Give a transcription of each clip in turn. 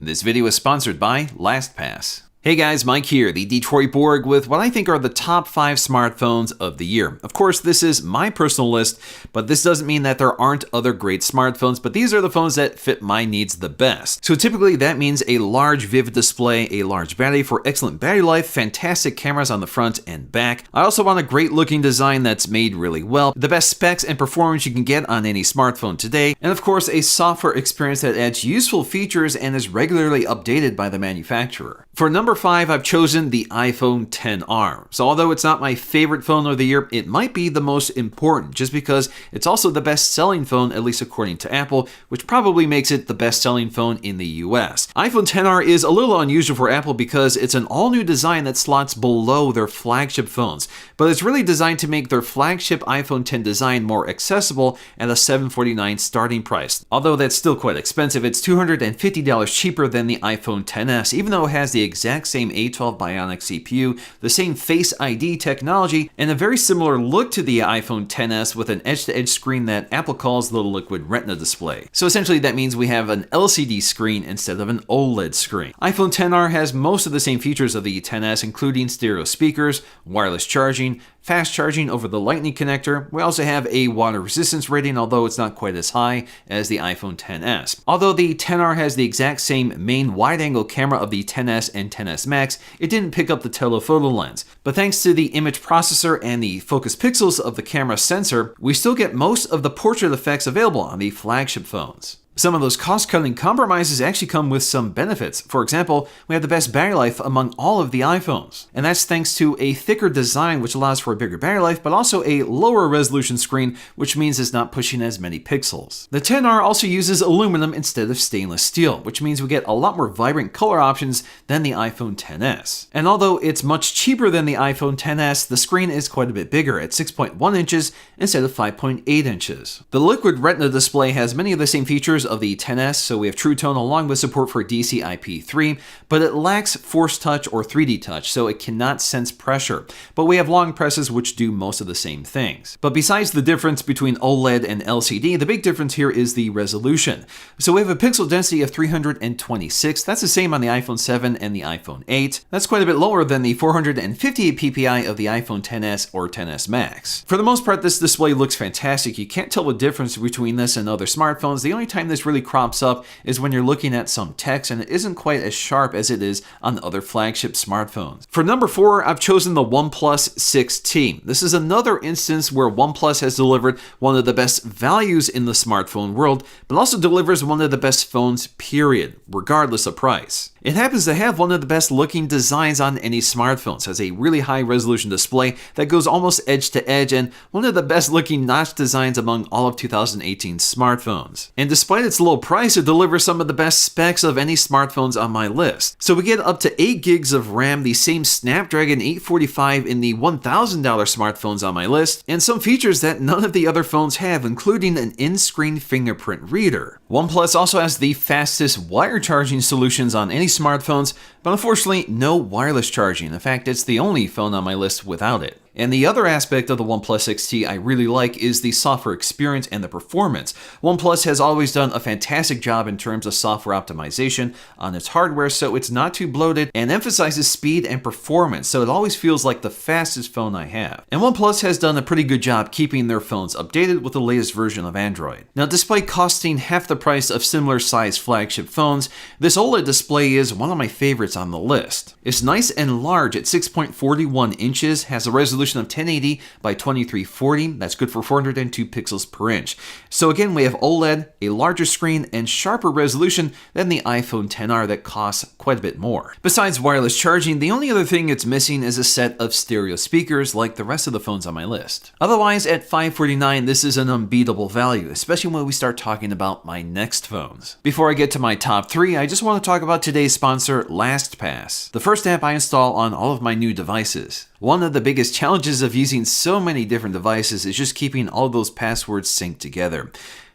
This video is sponsored by LastPass. Hey guys, Mike here, the Detroit Borg, with what I think are the top 5 smartphones of the year. Of course, this is my personal list, but this doesn't mean that there aren't other great smartphones, but these are the phones that fit my needs the best. So typically that means a large vivid display, a large battery for excellent battery life, fantastic cameras on the front and back. I also want a great looking design that's made really well, the best specs and performance you can get on any smartphone today, and of course a software experience that adds useful features and is regularly updated by the manufacturer. For number 5, I've chosen the iPhone XR. So although it's not my favorite phone of the year, it might be the most important just because it's also the best-selling phone, at least according to Apple, which probably makes it the best-selling phone in the US. iPhone XR is a little unusual for Apple because it's an all-new design that slots below their flagship phones, but it's really designed to make their flagship iPhone X design more accessible at a $749 starting price. Although that's still quite expensive, it's $250 cheaper than the iPhone XS, even though it has the exact same A12 Bionic CPU, the same Face ID technology, and a very similar look to the iPhone XS with an edge-to-edge screen that Apple calls the Liquid Retina display. So essentially that means we have an LCD screen instead of an OLED screen. iPhone XR has most of the same features of the XS, including stereo speakers, wireless charging, fast charging over the Lightning connector. We also have a water resistance rating, although it's not quite as high as the iPhone XS. Although the XR has the exact same main wide-angle camera of the XS and XS Max, it didn't pick up the telephoto lens. But thanks to the image processor and the focus pixels of the camera sensor, we still get most of the portrait effects available on the flagship phones. Some of those cost-cutting compromises actually come with some benefits. For example, we have the best battery life among all of the iPhones. And that's thanks to a thicker design which allows for a bigger battery life, but also a lower resolution screen, which means it's not pushing as many pixels. The XR also uses aluminum instead of stainless steel, which means we get a lot more vibrant color options than the iPhone XS. And although it's much cheaper than the iPhone XS, the screen is quite a bit bigger at 6.1 inches instead of 5.8 inches. The Liquid Retina display has many of the same features of the XS, so we have True Tone along with support for DCI-P3, but it lacks Force Touch or 3D Touch, so it cannot sense pressure. But we have long presses which do most of the same things. But besides the difference between OLED and LCD, the big difference here is the resolution. So we have a pixel density of 326. That's the same on the iPhone 7 and the iPhone 8. That's quite a bit lower than the 458 ppi of the iPhone XS or XS Max. For the most part, this display looks fantastic. You can't tell the difference between this and other smartphones. The only time this really crops up is when you're looking at some text, and it isn't quite as sharp as it is on other flagship smartphones. For number 4, I've chosen the OnePlus 6T. This is another instance where OnePlus has delivered one of the best values in the smartphone world, but also delivers one of the best phones, period, regardless of price. It happens to have one of the best looking designs on any smartphones. It has a really high resolution display that goes almost edge to edge, and one of the best looking notch designs among all of 2018 smartphones. And despite its low price, it delivers some of the best specs of any smartphones on my list. So we get up to 8 gigs of RAM, the same Snapdragon 845 in the $1,000 smartphones on my list, and some features that none of the other phones have, including an in-screen fingerprint reader. OnePlus also has the fastest wire charging solutions on any smartphones, but unfortunately no wireless charging. In fact, it's the only phone on my list without it. And the other aspect of the OnePlus 6T I really like is the software experience and the performance. OnePlus has always done a fantastic job in terms of software optimization on its hardware, so it's not too bloated and emphasizes speed and performance, so it always feels like the fastest phone I have. And OnePlus has done a pretty good job keeping their phones updated with the latest version of Android. Now, despite costing half the price of similar sized flagship phones, this OLED display is one of my favorites on the list. It's nice and large at 6.41 inches, has a resolution of 1080 by 2340. That's good for 402 pixels per inch. So again, we have OLED, a larger screen, and sharper resolution than the iPhone XR that costs quite a bit more. Besides wireless charging, the only other thing it's missing is a set of stereo speakers like the rest of the phones on my list. Otherwise, at $549, this is an unbeatable value, especially when we start talking about my next phones. Before I get to my top 3, I just want to talk about today's sponsor, LastPass, the first app I install on all of my new devices. One of the biggest challenges of using so many different devices is just keeping all those passwords synced together.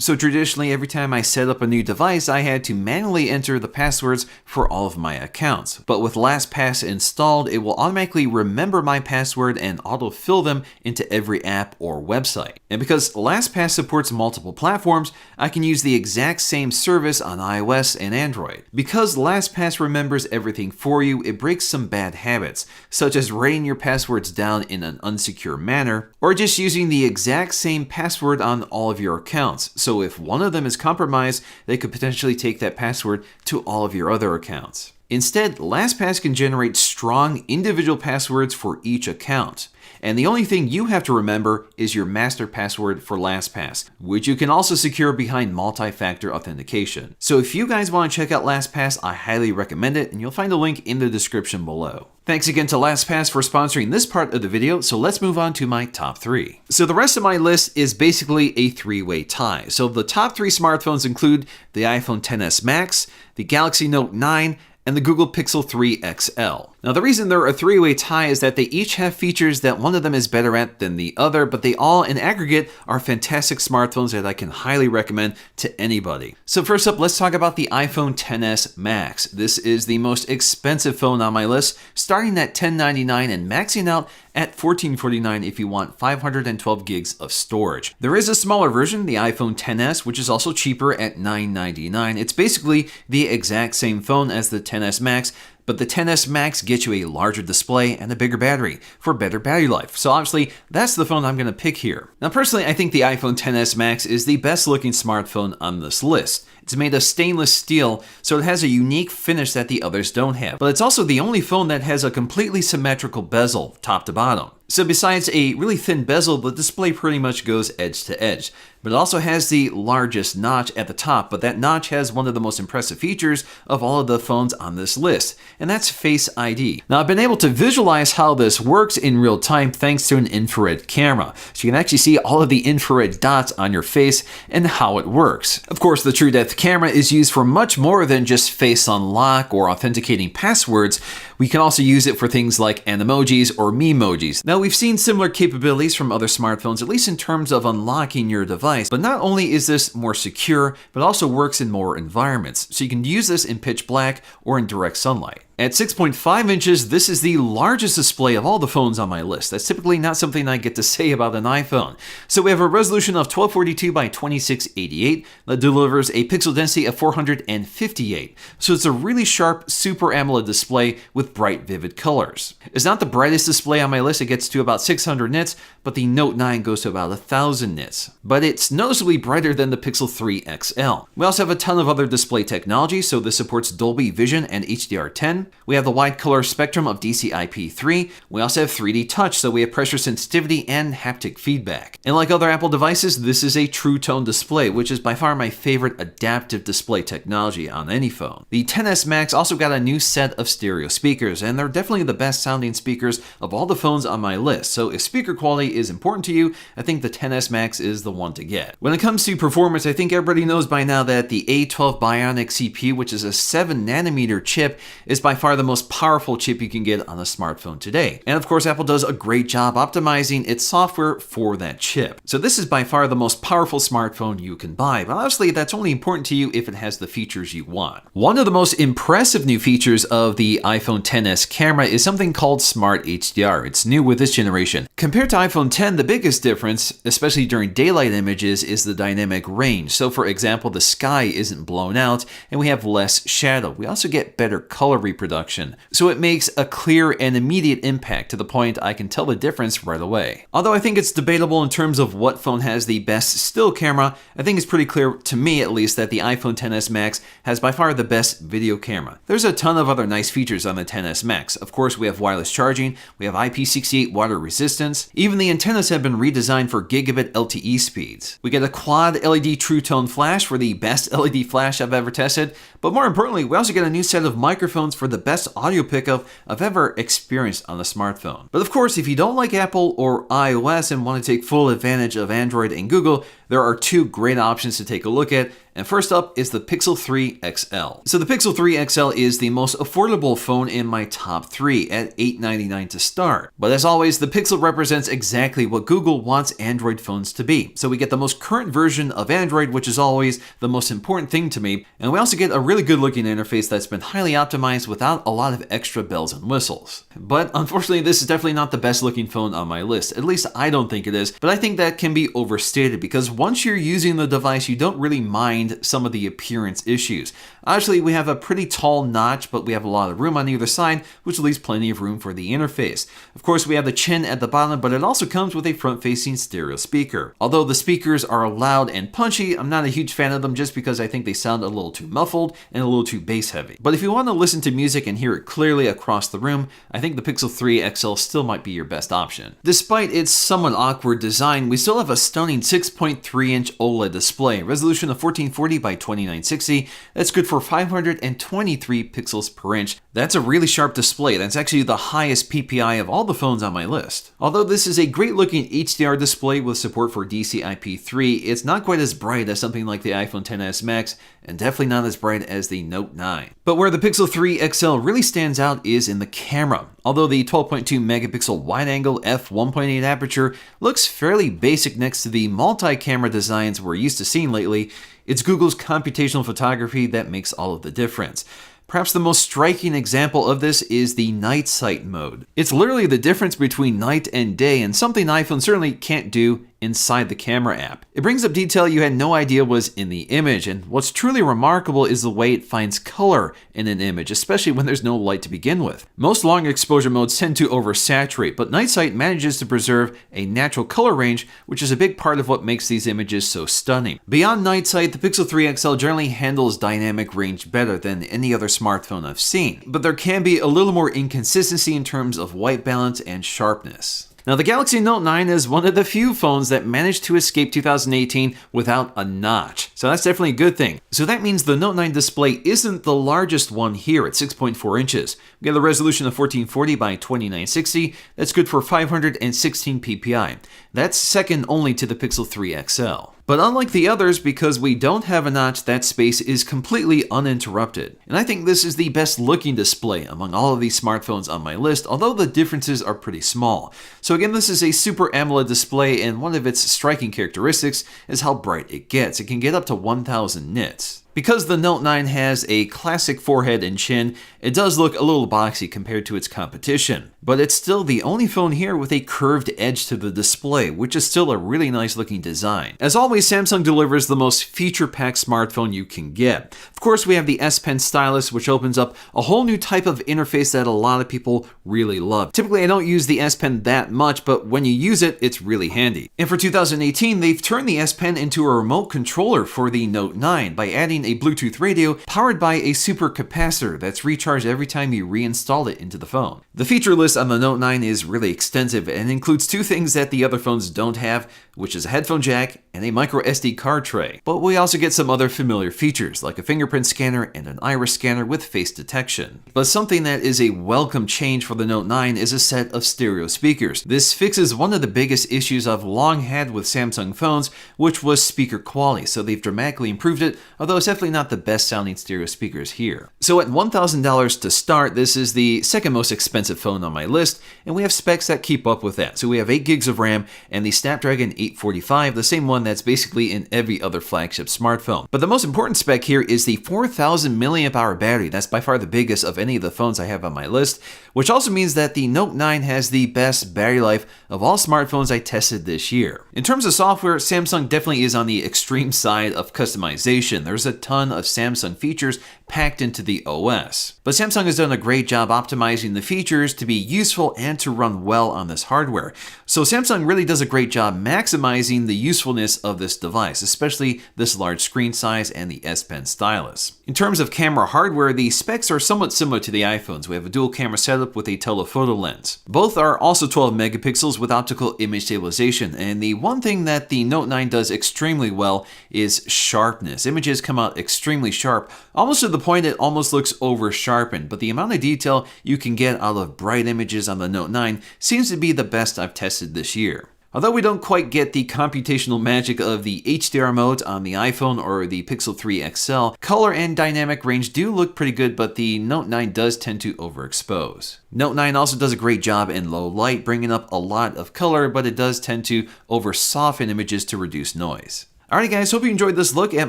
So traditionally, every time I set up a new device, I had to manually enter the passwords for all of my accounts. But with LastPass installed, it will automatically remember my password and autofill them into every app or website. And because LastPass supports multiple platforms, I can use the exact same service on iOS and Android. Because LastPass remembers everything for you, it breaks some bad habits, such as writing your passwords down in an unsecure manner, or just using the exact same password on all of your accounts. So if one of them is compromised, they could potentially take that password to all of your other accounts. Instead, LastPass can generate strong individual passwords for each account. And the only thing you have to remember is your master password for LastPass, which you can also secure behind multi-factor authentication. So if you guys want to check out LastPass, I highly recommend it, and you'll find a link in the description below. Thanks again to LastPass for sponsoring this part of the video, so let's move on to my top 3. So the rest of my list is basically a 3-way tie. So the top 3 smartphones include the iPhone XS Max, the Galaxy Note 9, and the Google Pixel 3 XL. Now, the reason they're a 3-way tie is that they each have features that one of them is better at than the other, but they all, in aggregate, are fantastic smartphones that I can highly recommend to anybody. So first up, let's talk about the iPhone XS Max. This is the most expensive phone on my list, starting at $1099 and maxing out at $1449 if you want 512 gigs of storage. There is a smaller version, the iPhone XS, which is also cheaper at $999. It's basically the exact same phone as the XS Max, but the XS Max gets you a larger display and a bigger battery for better battery life. So obviously, that's the phone I'm going to pick here. Now personally, I think the iPhone XS Max is the best looking smartphone on this list. It's made of stainless steel, so it has a unique finish that the others don't have. But it's also the only phone that has a completely symmetrical bezel, top to bottom. So besides a really thin bezel, the display pretty much goes edge to edge. But it also has the largest notch at the top, but that notch has one of the most impressive features of all of the phones on this list, and that's Face ID. Now, I've been able to visualize how this works in real time thanks to an infrared camera. So you can actually see all of the infrared dots on your face and how it works. Of course, the TrueDepth camera is used for much more than just face unlock or authenticating passwords. We can also use it for things like Animojis or Memojis. Now, we've seen similar capabilities from other smartphones, at least in terms of unlocking your device, but not only is this more secure, but also works in more environments. So you can use this in pitch black or in direct sunlight. At 6.5 inches, this is the largest display of all the phones on my list. That's typically not something I get to say about an iPhone. So we have a resolution of 1242 by 2688 that delivers a pixel density of 458. So it's a really sharp Super AMOLED display with bright, vivid colors. It's not the brightest display on my list. It gets to about 600 nits, but the Note 9 goes to about 1000 nits. But it's noticeably brighter than the Pixel 3 XL. We also have a ton of other display technology, so this supports Dolby Vision and HDR10. We have the wide color spectrum of DCI-P3. We also have 3D touch, so we have pressure sensitivity and haptic feedback. And like other Apple devices, this is a True Tone display, which is by far my favorite adaptive display technology on any phone. The XS Max also got a new set of stereo speakers, and they're definitely the best sounding speakers of all the phones on my list. So if speaker quality is important to you, I think the XS Max is the one to get. When it comes to performance, I think everybody knows by now that the A12 Bionic CPU, which is a 7nm chip, is by far the most powerful chip you can get on a smartphone today. And of course, Apple does a great job optimizing its software for that chip. So this is by far the most powerful smartphone you can buy, but obviously that's only important to you if it has the features you want. One of the most impressive new features of the iPhone XS camera is something called Smart HDR. It's new with this generation. Compared to iPhone 10, the biggest difference, especially during daylight images, is the dynamic range. So for example, the sky isn't blown out and we have less shadow. We also get better color reproduction. So it makes a clear and immediate impact to the point I can tell the difference right away. Although I think it's debatable in terms of what phone has the best still camera, I think it's pretty clear, to me at least, that the iPhone XS Max has by far the best video camera. There's a ton of other nice features on the XS Max. Of course, we have wireless charging, we have IP68 water resistance, even the antennas have been redesigned for gigabit LTE speeds. We get a quad LED True Tone flash for the best LED flash I've ever tested, but more importantly, we also get a new set of microphones for the best audio pickup I've ever experienced on a smartphone. But of course, if you don't like Apple or iOS and want to take full advantage of Android and Google, there are two great options to take a look at, And first up is the Pixel 3 XL. So the Pixel 3 XL is the most affordable phone in my top 3 at $899 to start. But as always, the Pixel represents exactly what Google wants Android phones to be. So we get the most current version of Android, which is always the most important thing to me. And we also get a really good looking interface that's been highly optimized without a lot of extra bells and whistles. But unfortunately, this is definitely not the best looking phone on my list. At least I don't think it is, but I think that can be overstated because once you're using the device, you don't really mind some of the appearance issues. Actually, we have a pretty tall notch, but we have a lot of room on either side, which leaves plenty of room for the interface. Of course, we have the chin at the bottom, but it also comes with a front-facing stereo speaker. Although the speakers are loud and punchy, I'm not a huge fan of them just because I think they sound a little too muffled and a little too bass heavy. But if you want to listen to music and hear it clearly across the room, I think the Pixel 3 XL still might be your best option. Despite its somewhat awkward design, we still have a stunning 6.3-inch OLED display, resolution of 1440 by 2960. That's good for 523 pixels per inch. That's a really sharp display. That's actually the highest PPI of all the phones on my list. Although this is a great looking HDR display with support for DCI-P3, it's not quite as bright as something like the iPhone XS Max, and definitely not as bright as the Note 9. But where the Pixel 3 XL really stands out is in the camera. Although the 12.2 megapixel wide-angle f1.8 aperture looks fairly basic next to the multi-camera designs we're used to seeing lately, it's Google's computational photography that makes all of the difference. Perhaps the most striking example of this is the night sight mode. It's literally the difference between night and day, and something iPhone certainly can't do inside the camera app. It brings up detail you had no idea was in the image, and what's truly remarkable is the way it finds color in an image, especially when there's no light to begin with. Most long exposure modes tend to oversaturate, but night sight manages to preserve a natural color range, which is a big part of what makes these images so stunning. Beyond night sight, the Pixel 3 XL generally handles dynamic range better than any other smartphone I've seen, but there can be a little more inconsistency in terms of white balance and sharpness. Now, the Galaxy Note 9 is one of the few phones that managed to escape 2018 without a notch, so that's definitely a good thing. So that means the Note 9 display isn't the largest one here at 6.4 inches. We have a resolution of 1440 by 2960. That's good for 516 ppi. That's second only to the Pixel 3 XL. But unlike the others, because we don't have a notch, that space is completely uninterrupted. And I think this is the best looking display among all of these smartphones on my list, although the differences are pretty small. So again, this is a Super AMOLED display, and one of its striking characteristics is how bright it gets. It can get up to 1000 nits. Because the Note 9 has a classic forehead and chin, it does look a little boxy compared to its competition. But it's still the only phone here with a curved edge to the display, which is still a really nice looking design. As always, Samsung delivers the most feature-packed smartphone you can get. Of course, we have the S Pen stylus, which opens up a whole new type of interface that a lot of people really love. Typically, I don't use the S Pen that much, but when you use it, it's really handy. And for 2018, they've turned the S Pen into a remote controller for the Note 9 by adding a Bluetooth radio powered by a super capacitor that's recharged every time you reinstall it into the phone. The feature list on the Note 9 is really extensive and includes two things that the other phones don't have, which is a headphone jack and a micro SD card tray. But we also get some other familiar features like a fingerprint scanner and an iris scanner with face detection. But something that is a welcome change for the Note 9 is a set of stereo speakers. This fixes one of the biggest issues I've long had with Samsung phones, which was speaker quality, so they've dramatically improved it, although it's definitely not the best sounding stereo speakers here. So at $1,000 to start, this is the second most expensive phone on my list, and we have specs that keep up with that. So we have 8 gigs of RAM and the Snapdragon 845, the same one that's basically in every other flagship smartphone. But the most important spec here is the 4000 milliamp hour battery. That's by far the biggest of any of the phones I have on my list, which also means that the Note 9 has the best battery life of all smartphones I tested this year. In terms of software, Samsung definitely is on the extreme side of customization. There's a ton of Samsung features packed into the OS. But Samsung has done a great job optimizing the features to be useful and to run well on this hardware. So Samsung really does a great job maximizing the usefulness of this device, especially this large screen size and the S Pen stylus. In terms of camera hardware, the specs are somewhat similar to the iPhones. We have a dual camera setup with a telephoto lens. Both are also 12 megapixels with optical image stabilization, and the one thing that the Note 9 does extremely well is sharpness. Images come out extremely sharp, almost to the point it almost looks over sharpened, but the amount of detail you can get out of bright images on the Note 9 seems to be the best I've tested this year. Although we don't quite get the computational magic of the HDR mode on the iPhone or the Pixel 3 XL, color and dynamic range do look pretty good, but the Note 9 does tend to overexpose. Note 9 also does a great job in low light, bringing up a lot of color, but it does tend to over-soften images to reduce noise. Alright guys, hope you enjoyed this look at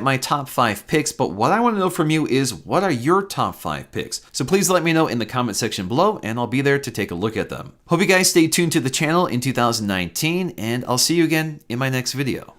my top 5 picks, but what I want to know from you is, what are your top 5 picks? So please let me know in the comment section below, and I'll be there to take a look at them. Hope you guys stay tuned to the channel in 2019, and I'll see you again in my next video.